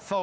100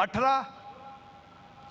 18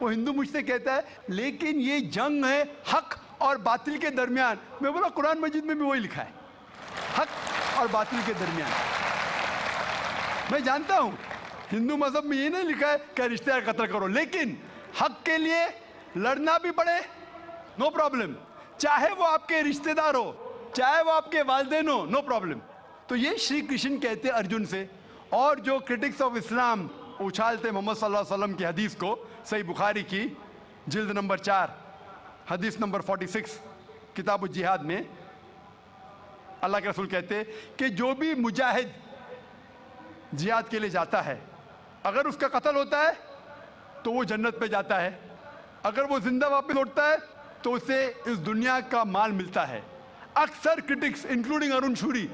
وہ ہندو مجھ سے کہتا ہے لیکن یہ جنگ ہے حق اور باطل کے درمیان. میں بولا قرآن مجید میں بھی وہی لکھا ہے, حق اور باطل کے درمیان. میں جانتا ہوں ہندو مذہب میں یہ نہیں لکھا ہے کہ رشتے دار قتل کرو, لیکن حق کے لیے لڑنا بھی پڑے, نو پرابلم, چاہے وہ آپ کے رشتے دار ہو, چاہے وہ آپ کے والدین ہو, نو پرابلم. تو یہ شری کرشن کہتے ارجن سے. اور جو کرٹکس آف اسلام اچھالتے محمد صلی اللہ علیہ وسلم کی حدیث کو, صحیح بخاری کی جلد نمبر 4 حدیث نمبر 46 کتاب الجہاد میں اللہ کے رسول کہتے کہ جو بھی مجاہد جہاد کے لیے جاتا ہے, اگر اس کا قتل ہوتا ہے تو وہ جنت پہ جاتا ہے, اگر وہ زندہ واپس لوٹتا ہے تو اسے اس دنیا کا مال ملتا ہے. اکثر کرٹکس انکلوڈنگ ارون شوری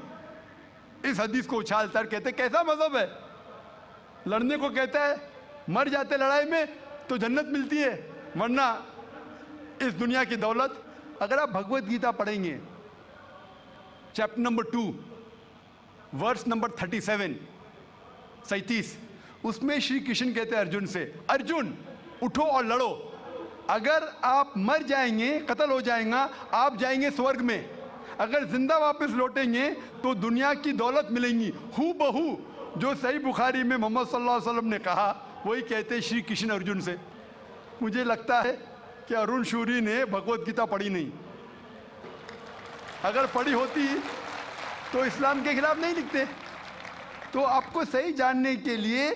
اس حدیث کو اچھالتا ہے, کہتے کیسا مذہب ہے, لڑنے کو کہتا ہے, مر جاتے لڑائی میں تو جنت ملتی ہے, ورنہ اس دنیا کی دولت. اگر آپ بھگوت گیتا پڑھیں گے چیپٹر نمبر 2 ورس نمبر 37 اس میں شری کرشن کہتے ہیں ارجن سے, ارجن اٹھو اور لڑو, اگر آپ مر جائیں گے, قتل ہو جائیں گا, آپ جائیں گے سورگ میں, اگر زندہ واپس لوٹیں گے تو دنیا کی دولت ملیں گی ہو بہو جو صحیح بخاری میں محمد صلی اللہ علیہ وسلم نے کہا, وہی کہتے شری کرشن ارجن سے. مجھے لگتا ہے کہ ارون شوری نے بھگوت گیتا پڑھی نہیں, اگر پڑھی ہوتی تو اسلام کے خلاف نہیں لکھتے. تو آپ کو صحیح جاننے کے لیے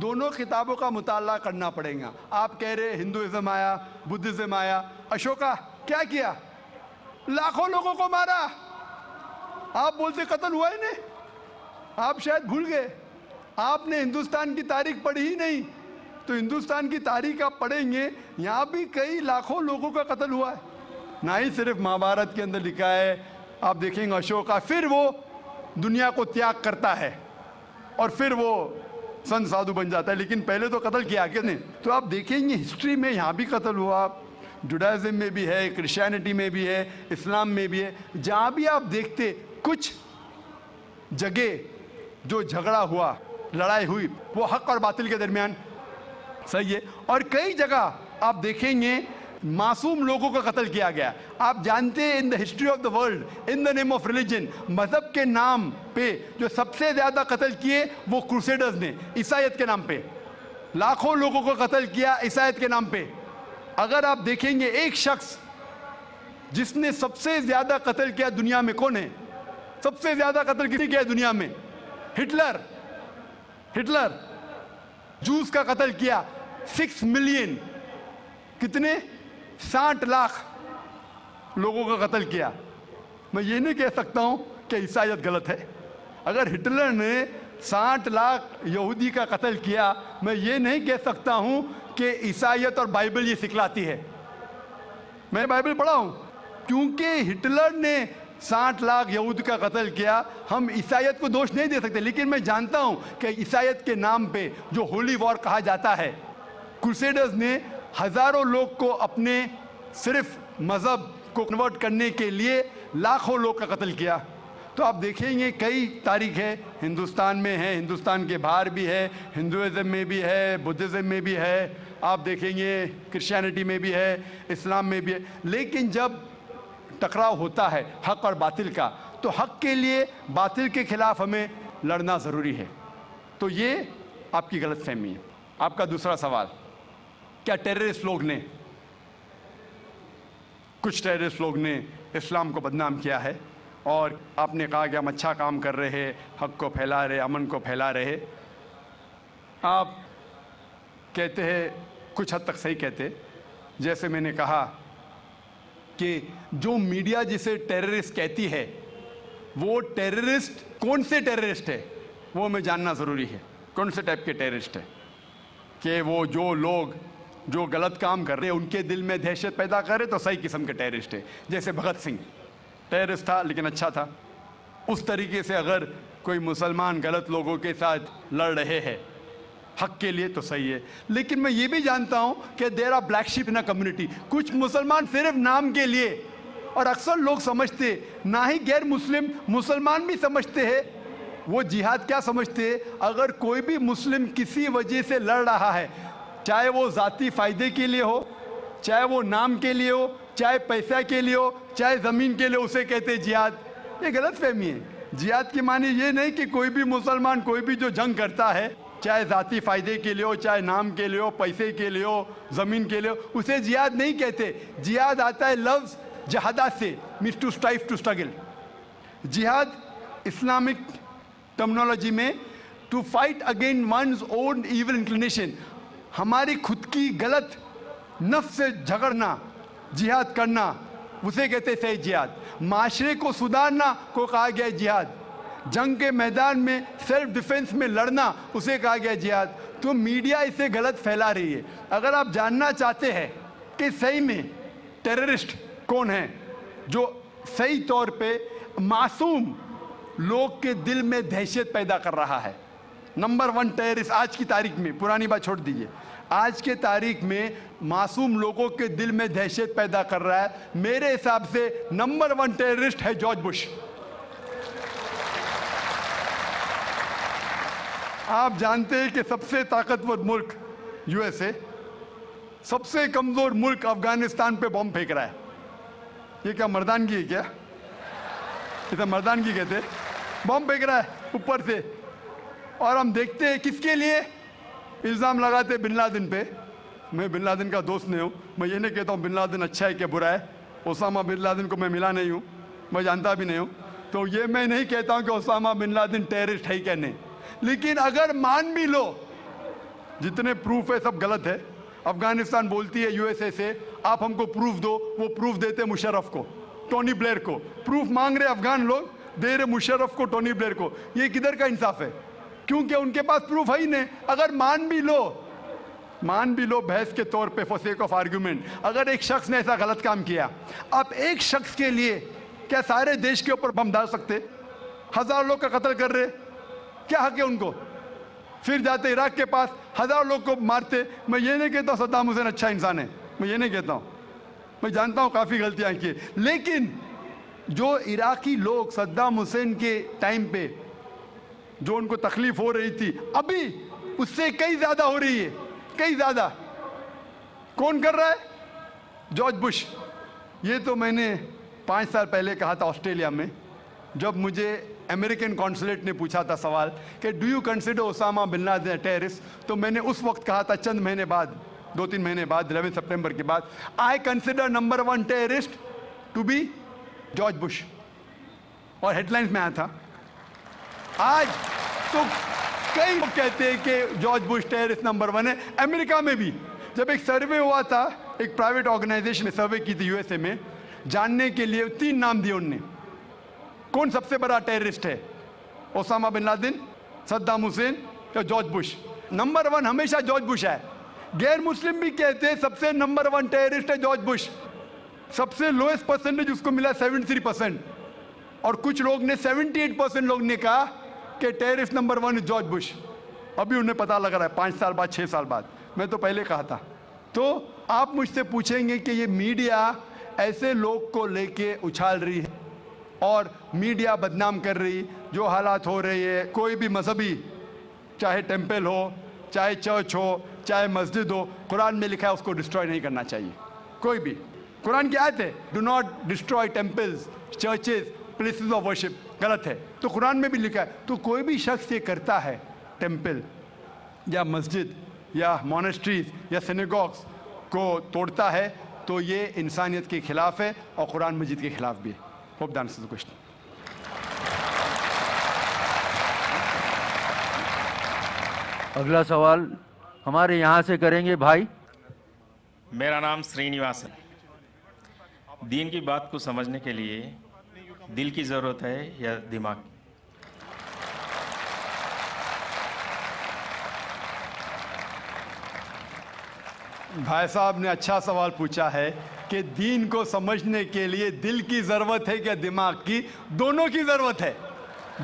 دونوں کتابوں کا مطالعہ کرنا پڑے گا. آپ کہہ رہے ہندوازم آیا, بدھزم آیا, اشوکا کیا کیا, لاکھوں لوگوں کو مارا, آپ بولتے قتل ہوا ہی نہیں, آپ شاید بھول گئے, آپ نے ہندوستان کی تاریخ پڑھی ہی نہیں. تو ہندوستان کی تاریخ آپ پڑھیں گے, یہاں بھی کئی لاکھوں لوگوں کا قتل ہوا ہے, نہ ہی صرف مہابھارت کے اندر لکھا ہے. آپ دیکھیں گے اشوکا پھر وہ دنیا کو تیاگ کرتا ہے اور پھر وہ سن سادھو بن جاتا ہے, لیکن پہلے تو قتل کیا کہ نہیں. تو آپ دیکھیں گے ہسٹری میں یہاں بھی قتل ہوا, جوڈائزم میں بھی ہے, کرسچینٹی میں بھی ہے, اسلام میں بھی ہے. جہاں بھی آپ دیکھتے کچھ جگہ جو جھگڑا ہوا, لڑائی ہوئی, وہ حق اور باطل کے درمیان, صحیح ہے. اور کئی جگہ آپ دیکھیں گے معصوم لوگوں کا قتل کیا گیا. آپ جانتے ہیں in the history of the world, in the name of religion, مذہب کے نام پہ جو سب سے زیادہ قتل کیے وہ کروسیڈرز نے, عیسائیت کے نام پہ لاکھوں لوگوں کو قتل کیا عیسائیت کے نام پہ. اگر آپ دیکھیں گے ایک شخص جس نے سب سے زیادہ قتل کیا دنیا میں, کون ہے؟ سب سے زیادہ قتل کسی کیا دنیا میں؟ ہٹلر. ہٹلر جوز کا قتل کیا, 6 ملین, کتنے 60 لاکھ لوگوں کا قتل کیا. میں یہ نہیں کہہ سکتا ہوں کہ عیسائیت غلط ہے. اگر ہٹلر نے 60 لاکھ یہودی کا قتل کیا, میں یہ نہیں کہہ سکتا ہوں کہ عیسائیت اور بائبل یہ سکھلاتی ہے. میں بائبل پڑھا ہوں, کیونکہ ہٹلر نے 60 لاکھ یہود کا قتل کیا, ہم عیسائیت کو دوش نہیں دے سکتے. لیکن میں جانتا ہوں کہ عیسائیت کے نام پہ جو ہولی وار کہا جاتا ہے, کروسیڈرز نے ہزاروں لوگ کو اپنے صرف مذہب کو کنورٹ کرنے کے لیے لاکھوں لوگ کا قتل کیا. تو آپ دیکھیں گے کئی تاریخ ہے, ہندوستان میں ہے, ہندوستان کے باہر بھی ہے, ہندوازم میں بھی ہے, بدھزم میں بھی ہے, آپ دیکھیں گے کرسچینٹی میں بھی ہے, اسلام میں بھی ہے. لیکن جب ٹکراؤ ہوتا ہے حق اور باطل کا, تو حق کے لیے باطل کے خلاف ہمیں لڑنا ضروری ہے. تو یہ آپ کی غلط فہمی ہے. آپ کا دوسرا سوال, کیا ٹیررسٹ لوگ نے, کچھ ٹیررسٹ لوگ نے اسلام کو بدنام کیا ہے, اور آپ نے کہا کہ ہم اچھا کام کر رہے, حق کو پھیلا رہے, امن کو پھیلا رہے. آپ کہتے ہیں, کچھ حد تک صحیح کہتے, جیسے میں نے کہا کہ جو میڈیا جسے ٹیررسٹ کہتی ہے, وہ ٹیررسٹ کون سے ٹیررسٹ ہے وہ ہمیں جاننا ضروری ہے. کون سے ٹائپ کے ٹیررسٹ ہے, کہ وہ جو لوگ جو غلط کام کر رہے ہیں ان کے دل میں دہشت پیدا کرے تو صحیح قسم کے ٹیررسٹ ہے. جیسے بھگت سنگھ ٹیررسٹ تھا لیکن اچھا تھا. اس طریقے سے اگر کوئی مسلمان غلط لوگوں کے ساتھ لڑ رہے ہیں حق کے لیے تو صحیح ہے. لیکن میں یہ بھی جانتا ہوں کہ there are black sheep in a community. کچھ مسلمان صرف نام کے لیے, اور اکثر لوگ سمجھتے, نہ ہی غیر مسلم, مسلمان بھی سمجھتے ہیں, وہ جہاد کیا سمجھتے ہیں, اگر کوئی بھی مسلم کسی وجہ سے لڑ رہا ہے چاہے وہ ذاتی فائدے کے لیے ہو، چاہے وہ نام کے لیے ہو، چاہے پیسہ کے لیے ہو، چاہے زمین کے لیے، اسے کہتے ہیں جہاد۔ یہ غلط فہمی ہے۔ جہاد کی معنی یہ نہیں کہ کوئی بھی مسلمان کوئی بھی جو جنگ کرتا ہے، چاہے ذاتی فائدے کے لیے ہو، چاہے نام کے لیے ہو، پیسے کے لیے ہو، زمین کے لیے ہو، اسے جہاد نہیں کہتے۔ جہاد آتا ہے لفظ جہادہ سے، means to strive to struggle۔ جہاد اسلامک ٹرمنالوجی میں to fight against ones own evil inclination, ہماری خود کی غلط نفس سے جھگڑنا، جہاد کرنا، اسے کہتے ہیں صحیح جہاد۔ معاشرے کو سدھارنا کو کہا گیا ہے جہاد۔ جنگ کے میدان میں سیلف ڈیفنس میں لڑنا، اسے کہا گیا جہاد۔ تو میڈیا اسے غلط پھیلا رہی ہے۔ اگر آپ جاننا چاہتے ہیں کہ صحیح میں ٹیررسٹ کون ہیں جو صحیح طور پہ معصوم لوگ کے دل میں دہشت پیدا کر رہا ہے، نمبر 1 ٹیررسٹ آج کی تاریخ میں، پرانی بات چھوڑ دیجئے، آج کے تاریخ میں معصوم لوگوں کے دل میں دہشت پیدا کر رہا ہے، میرے حساب سے نمبر 1 ٹیررسٹ ہے جارج بش۔ آپ جانتے ہیں کہ سب سے طاقتور ملک یو ایس اے، سب سے کمزور ملک افغانستان پہ بم پھینک رہا ہے۔ یہ کیا مردانگی ہے کیا؟ اسے مردانگی کہتے، بم پھینک رہا ہے اوپر سے، اور ہم دیکھتے ہیں کس کے لیے الزام لگاتے بن لادن پہ۔ میں بن لادن کا دوست نہیں ہوں، میں یہ نہیں کہتا ہوں بن لادن اچھا ہے کہ برا ہے، اسامہ بن لادن کو میں ملا نہیں ہوں، میں جانتا بھی نہیں ہوں، تو یہ میں نہیں کہتا ہوں کہ اسامہ بن لادن ٹیررسٹ ہے کہ نہیں، لیکن اگر مان بھی لو جتنے پروف ہے سب غلط ہے۔ افغانستان بولتی ہے یو ایس اے سے آپ ہم کو پروف دو، وہ پروف دیتے مشرف کو، ٹونی بلیئر کو، پروف مانگ رہے افغان لوگ، دے رہے مشرف کو، ٹونی بلیئر کو۔ یہ کدھر کا انصاف ہے؟ کیونکہ ان کے پاس پروف ہے ہی نہیں۔ اگر مان بھی لو بحث کے طور پہ فور سیک آف آرگیومنٹ، اگر ایک شخص نے ایسا غلط کام کیا، آپ ایک شخص کے لیے کیا سارے دیش کے اوپر بم ڈال سکتے؟ 1000 لوگ کا قتل کر رہے، کیا حق ہے ان کو؟ پھر جاتے عراق کے پاس 1000 لوگ کو مارتے۔ میں یہ نہیں کہتا ہوں صدام حسین اچھا انسان ہے، میں یہ نہیں کہتا ہوں، میں جانتا ہوں کافی غلطیاں کی، لیکن جو عراقی لوگ صدام حسین کے ٹائم پہ جو ان کو تکلیف ہو رہی تھی، ابھی اس سے کئی زیادہ ہو رہی ہے، کئی زیادہ۔ کون کر رہا ہے؟ George Bush. یہ تو میں نے 5 سال پہلے کہا تھا آسٹریلیا میں، جب مجھے امریکن کونسلیٹ نے پوچھا تھا سوال کہ do you consider Osama bin Laden a terrorist, تو میں نے اس وقت کہا تھا چند مہینے بعد، 2-3 مہینے بعد، 11 سپٹمبر کے بعد، I consider number 1 terrorist to be George Bush, اور ہیڈ لائنز میں آیا تھا۔ آج تو کئی لوگ کہتے ہیں کہ جارج بش ٹیررسٹ نمبر 1 ہے۔ امریکہ میں بھی جب ایک سروے ہوا تھا، ایک پرائیویٹ آرگنائزیشن نے سروے کی تھی یو ایس اے میں، جاننے کے لیے 3 نام دیے ان نے، کون سب سے بڑا ٹیررسٹ ہے، اسامہ بن لادن، صدام حسین یا جارج بش؟ نمبر 1 ہمیشہ جارج بش ہے۔ غیر مسلم بھی کہتے ہیں سب سے نمبر 1 ٹیررسٹ ہے جارج بش۔ سب سے لوئسٹ پرسنٹیج اس کو ملا 73%، اور کچھ لوگ نے 78% لوگ نے کہا کہ ٹیررسٹ نمبر 1 جارج بش۔ ابھی انہیں پتہ لگ رہا ہے 5 سال بعد، 6 سال بعد، میں تو پہلے کہا تھا۔ تو آپ مجھ سے پوچھیں گے کہ یہ میڈیا ایسے لوگ کو لے کے اچھال رہی ہے اور میڈیا بدنام کر رہی، جو حالات ہو رہے ہیں، کوئی بھی مذہبی، چاہے ٹیمپل ہو، چاہے چرچ ہو، چاہے مسجد ہو، قرآن میں لکھا ہے اس کو ڈسٹروائے نہیں کرنا چاہیے، کوئی بھی۔ قرآن کی آیت ہے do not destroy temples, churches, places of worship, غلط ہے، تو قرآن میں بھی لکھا ہے۔ تو کوئی بھی شخص یہ کرتا ہے، ٹیمپل یا مسجد یا مونسٹریز یا سینیگوگس کو توڑتا ہے، تو یہ انسانیت کے خلاف ہے اور قرآن مجید کے خلاف بھی ہے۔ Hope that answers the question. اگلا سوال ہمارے یہاں سے کریں گے بھائی۔ میرا نام سرینیواسن۔ دین کی بات کو سمجھنے کے لیے دل کی ضرورت ہے یا دماغ کی؟ بھائی صاحب نے اچھا سوال پوچھا ہے کہ دین کو سمجھنے کے لیے دل کی ضرورت ہے کہ دماغ کی؟ دونوں کی ضرورت ہے،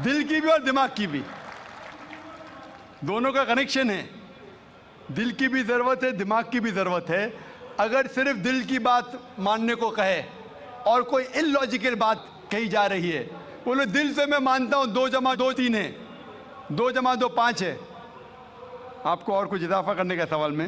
دل کی بھی اور دماغ کی بھی، دونوں کا کنیکشن ہے۔ دل کی بھی ضرورت ہے، دماغ کی بھی ضرورت ہے۔ اگر صرف دل کی بات ماننے کو کہے اور کوئی ان لاجیکل بات کہی جا رہی ہے، بولے دل سے میں مانتا ہوں 2 + 2 3 ہے، 2 + 2 5 ہے، آپ کو اور کچھ اضافہ کرنے کا سوال میں؟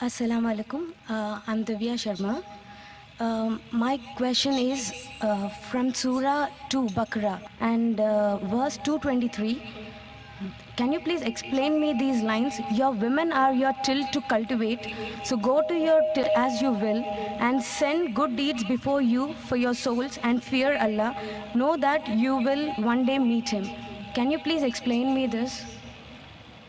Assalamu alaikum. I'm Divya Sharma. My question is from Surah 2 Baqarah and verse 223. Can you please explain me these lines? Your women are your till to cultivate, so go to your till as you will, and send good deeds before you for your souls, and fear Allah. Know that you will one day meet Him. Can you please explain me this?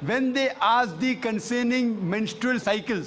When they ask the concerning menstrual cycles,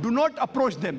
do not approach them।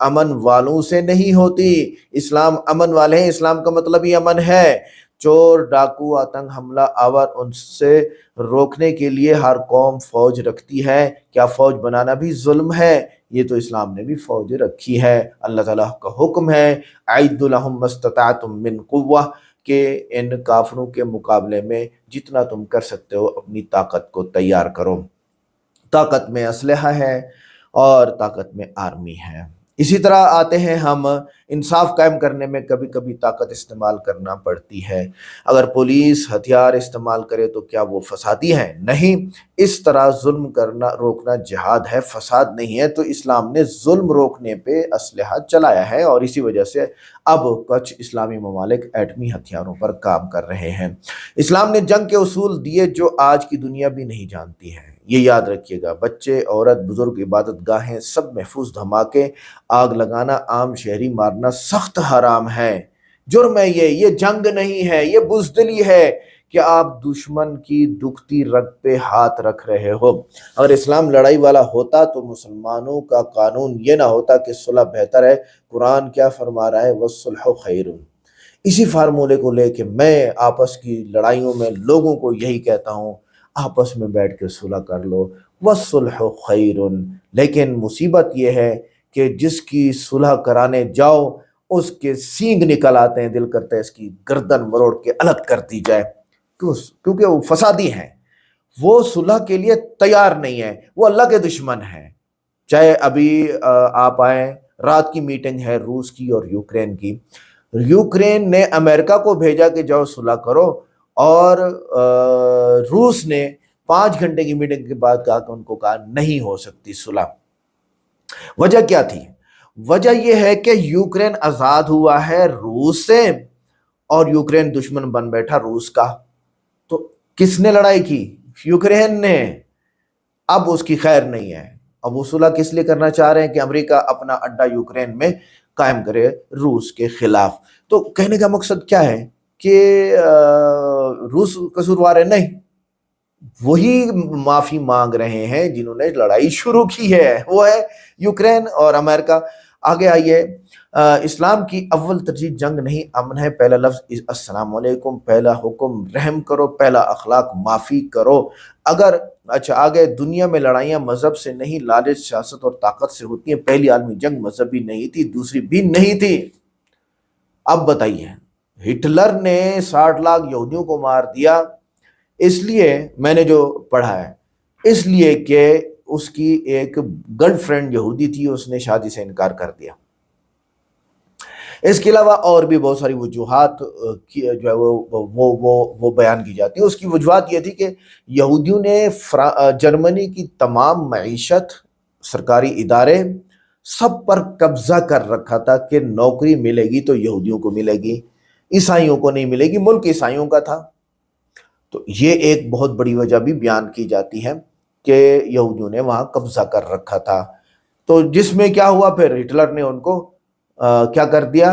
امن والوں سے نہیں ہوتی۔ اسلام امن والے ہیں، اسلام کا مطلب ہی امن ہے۔ چور، ڈاکو، آتنک حملہ آور، ان سے روکنے کے لیے ہر قوم فوج رکھتی ہے۔ کیا فوج بنانا بھی ظلم ہے؟ یہ تو اسلام نے بھی فوج رکھی ہے۔ اللہ تعالیٰ کا حکم ہے اعدوا لہم ما استطعتم من قوہ، کہ ان کافروں کے مقابلے میں جتنا تم کر سکتے ہو اپنی طاقت کو تیار کرو۔ طاقت میں اسلحہ ہے اور طاقت میں آرمی ہے۔ اسی طرح آتے ہیں ہم انصاف قائم کرنے میں کبھی کبھی طاقت استعمال کرنا پڑتی ہے۔ اگر پولیس ہتھیار استعمال کرے تو کیا وہ فسادی ہے؟ نہیں، اس طرح ظلم کرنا روکنا جہاد ہے، فساد نہیں ہے۔ تو اسلام نے ظلم روکنے پہ اسلحہ چلایا ہے، اور اسی وجہ سے اب کچھ اسلامی ممالک ایٹمی ہتھیاروں پر کام کر رہے ہیں۔ اسلام نے جنگ کے اصول دیے جو آج کی دنیا بھی نہیں جانتی ہے۔ یہ یاد رکھیے گا، بچے، عورت، بزرگ، عبادت گاہیں سب محفوظ، دھماکے، آگ لگانا، عام شہری مارنا سخت حرام ہے۔ جرم ہے یہ جنگ نہیں ہے، یہ بزدلی ہے کہ آپ دشمن کی دکھتی رگ پہ ہاتھ رکھ رہے ہو۔ اگر اسلام لڑائی والا ہوتا تو مسلمانوں کا قانون یہ نہ ہوتا کہ صلح بہتر ہے۔ قرآن کیا فرما رہا ہے؟ وَالصُّلْحُ خَيْرٌ۔ اسی فارمولے کو لے کے میں آپس کی لڑائیوں میں لوگوں کو یہی کہتا ہوں، آپس میں بیٹھ کے صلح کر لو، وَالصُّلْحُ خَيْرٌ۔ لیکن مصیبت یہ ہے کہ جس کی صلح کرانے جاؤ اس کے سینگ نکل آتے ہیں، دل کرتا ہے اس کی گردن مروڑ کے الگ کر دی جائے، کیونکہ وہ فسادی ہیں، وہ صلح کے لیے تیار نہیں ہے، وہ اللہ کے دشمن ہیں۔ چاہے ابھی آپ آئیں، رات کی میٹنگ ہے روس کی اور یوکرین کی، یوکرین نے امریکہ کو بھیجا کہ جاؤ صلح کرو، اور روس نے 5 گھنٹے کی میٹنگ کے بعد کہا کہ ان کو کہا نہیں ہو سکتی صلح۔ وجہ کیا تھی؟ وجہ یہ ہے کہ یوکرین آزاد ہوا ہے روس سے، اور یوکرین دشمن بن بیٹھا روس کا۔ تو کس نے لڑائی کی؟ یوکرین نے۔ اب اس کی خیر نہیں ہے۔ اب وہ صلح کس لیے کرنا چاہ رہے ہیں کہ امریکہ اپنا اڈا یوکرین میں قائم کرے روس کے خلاف۔ تو کہنے کا مقصد کیا ہے کہ روس قصوروار ہے؟ نہیں، وہی معافی مانگ رہے ہیں جنہوں نے لڑائی شروع کی ہے، وہ ہے یوکرین اور امریکہ۔ آگے آئیے، اسلام کی اول ترجیح جنگ نہیں امن ہے۔ پہلا لفظ السلام علیکم، پہلا حکم رحم کرو، پہلا اخلاق معافی کرو۔ اچھا آگے، دنیا میں لڑائیاں مذہب سے نہیں، لالچ، سیاست اور طاقت سے ہوتی ہیں۔ پہلی عالمی جنگ مذہبی نہیں تھی، دوسری بھی نہیں تھی۔ اب بتائیے، ہٹلر نے 60 لاکھ یہودیوں کو مار دیا، اس لیے میں نے جو پڑھا ہے، اس لیے کہ اس کی ایک گرل فرینڈ یہودی تھی، اس نے شادی سے انکار کر دیا۔ اس کے علاوہ اور بھی بہت ساری وجوہات جو ہے وہ بیان کی جاتی ہیں۔ اس کی وجوہات یہ تھی کہ یہودیوں نے جرمنی کی تمام معیشت، سرکاری ادارے سب پر قبضہ کر رکھا تھا کہ نوکری ملے گی تو یہودیوں کو ملے گی، عیسائیوں کو نہیں ملے گی، ملک عیسائیوں کا تھا۔ تو یہ ایک بہت بڑی وجہ بھی بیان کی جاتی ہے کہ یہودیوں نے وہاں قبضہ کر رکھا تھا۔ تو جس میں کیا ہوا، پھر ہٹلر نے ان کو کیا کر دیا؟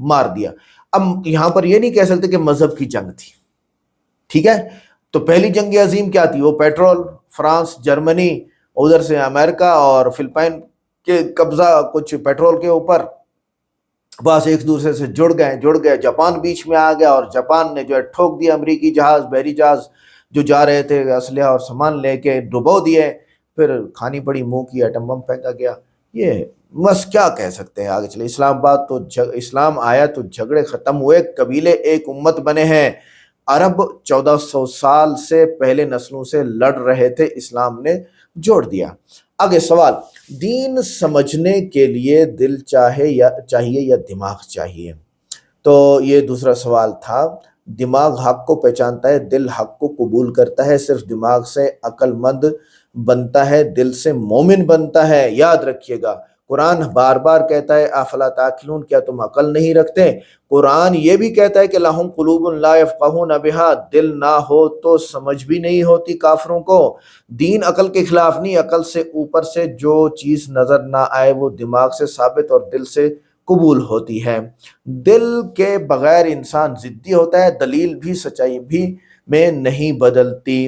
مار دیا۔ اب یہاں پر یہ نہیں کہہ سکتے کہ مذہب کی جنگ تھی، ٹھیک ہے؟ تو پہلی جنگ عظیم کیا تھی؟ وہ پیٹرول، فرانس، جرمنی، ادھر سے امریکہ اور فلپائن کے قبضہ کچھ پیٹرول کے اوپر، بس ایک دوسرے سے جڑ گئے۔ جاپان بیچ میں آ گیا اور جاپان نے جو ہے ٹھوک دیا امریکی جہاز، بحری جہاز جو جا رہے تھے اسلحہ اور سامان لے کے، ڈبو دیے، پھر کھانی پڑی منہ کی، ایٹم بم پھینکا گیا۔ یہ بس کیا کہہ سکتے ہیں آگے چلے۔ اسلام آیا تو جھگڑے ختم ہوئے، قبیلے ایک امت بنے ہیں۔ عرب 1400 سال سے پہلے نسلوں سے لڑ رہے تھے، اسلام نے جوڑ دیا۔ آگے سوال، دین سمجھنے کے لیے دل چاہیے یا دماغ چاہیے؟ تو یہ دوسرا سوال تھا۔ دماغ حق کو پہچانتا ہے، دل حق کو قبول کرتا ہے۔ صرف دماغ سے عقل مند بنتا ہے، دل سے مومن بنتا ہے۔ یاد رکھیے گا، قرآن بار بار کہتا ہے افلا تعقلون، کیا تم عقل نہیں رکھتے؟ قرآن یہ بھی کہتا ہے کہ لہم قلوب لا یفقہون بہا، دل نہ ہو تو سمجھ بھی نہیں ہوتی کافروں کو۔ دین عقل کے خلاف نہیں، عقل سے اوپر سے جو چیز نظر نہ آئے وہ دماغ سے ثابت اور دل سے قبول ہوتی ہے۔ دل کے بغیر انسان ضدی ہوتا ہے، دلیل بھی سچائی بھی میں نہیں بدلتی۔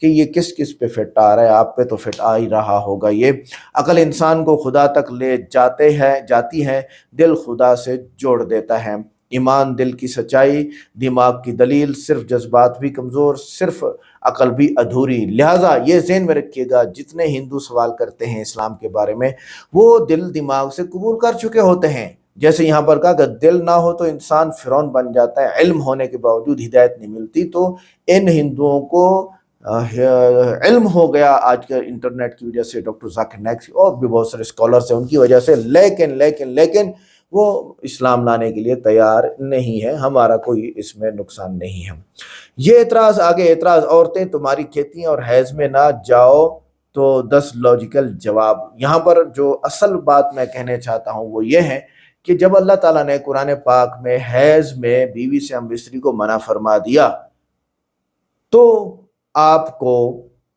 کہ یہ کس کس پہ فٹ آ رہا ہے، آپ پہ تو فٹ آ ہی رہا ہوگا۔ یہ عقل انسان کو خدا تک لے جاتی ہے، دل خدا سے جوڑ دیتا ہے۔ ایمان دل کی سچائی، دماغ کی دلیل، صرف جذبات بھی کمزور، صرف عقل بھی ادھوری۔ لہٰذا یہ ذہن میں رکھیے گا، جتنے ہندو سوال کرتے ہیں اسلام کے بارے میں وہ دل دماغ سے قبول کر چکے ہوتے ہیں۔ جیسے یہاں پر کہا کہ دل نہ ہو تو انسان فرعون بن جاتا ہے، علم ہونے کے باوجود ہدایت نہیں ملتی۔ تو ان ہندوؤں کو علم ہو گیا آج کے انٹرنیٹ کی وجہ سے، ڈاکٹر ذاکر نائک اور بھی بہت سارے اسکالرس ہیں ان کی وجہ سے، لیکن وہ اسلام لانے کے لیے تیار نہیں ہے۔ ہمارا کوئی اس میں نقصان نہیں ہے۔ یہ اعتراض آگے، اعتراض عورتیں تمہاری کھیتیاں اور حیض میں نہ جاؤ تو 10 لاجیکل جواب۔ یہاں پر جو اصل بات میں کہنے چاہتا ہوں وہ یہ ہے کہ جب اللہ تعالیٰ نے قرآن پاک میں حیض میں بیوی سے ہم بستری کو منع فرما دیا تو آپ کو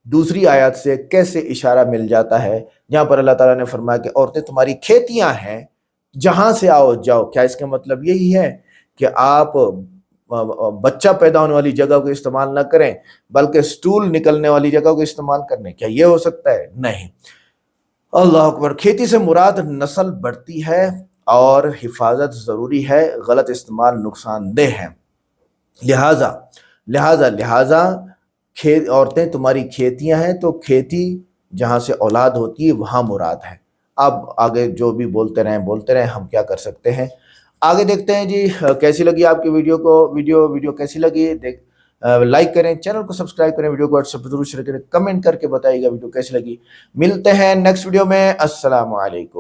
دوسری آیات سے کیسے اشارہ مل جاتا ہے جہاں پر اللہ تعالیٰ نے فرمایا کہ عورتیں تمہاری کھیتیاں ہیں، جہاں سے آؤ جاؤ۔ کیا اس کا مطلب یہی ہے کہ آپ بچہ پیدا ہونے والی جگہ کو استعمال نہ کریں بلکہ سٹول نکلنے والی جگہ کو استعمال کریں؟ کیا یہ ہو سکتا ہے؟ نہیں۔ اللہ اکبر۔ کھیتی سے مراد نسل بڑھتی ہے اور حفاظت ضروری ہے، غلط استعمال نقصان دہ ہے۔ لہٰذا عورتیں تمہاری کھیتیاں ہیں، تو کھیتی جہاں سے اولاد ہوتی ہے وہاں مراد ہے۔ اب آگے جو بھی بولتے رہیں، ہم کیا کر سکتے ہیں۔ آگے دیکھتے ہیں جی کیسی لگی آپ کی ویڈیو کیسی لگی، لائک کریں، چینل کو سبسکرائب کریں، ویڈیو کو واٹس ایپ پہ ضرور شیئر کریں، کمنٹ کر کے بتائیے گا ویڈیو کیسی لگی۔ ملتے ہیں نیکسٹ ویڈیو میں۔ السلام علیکم۔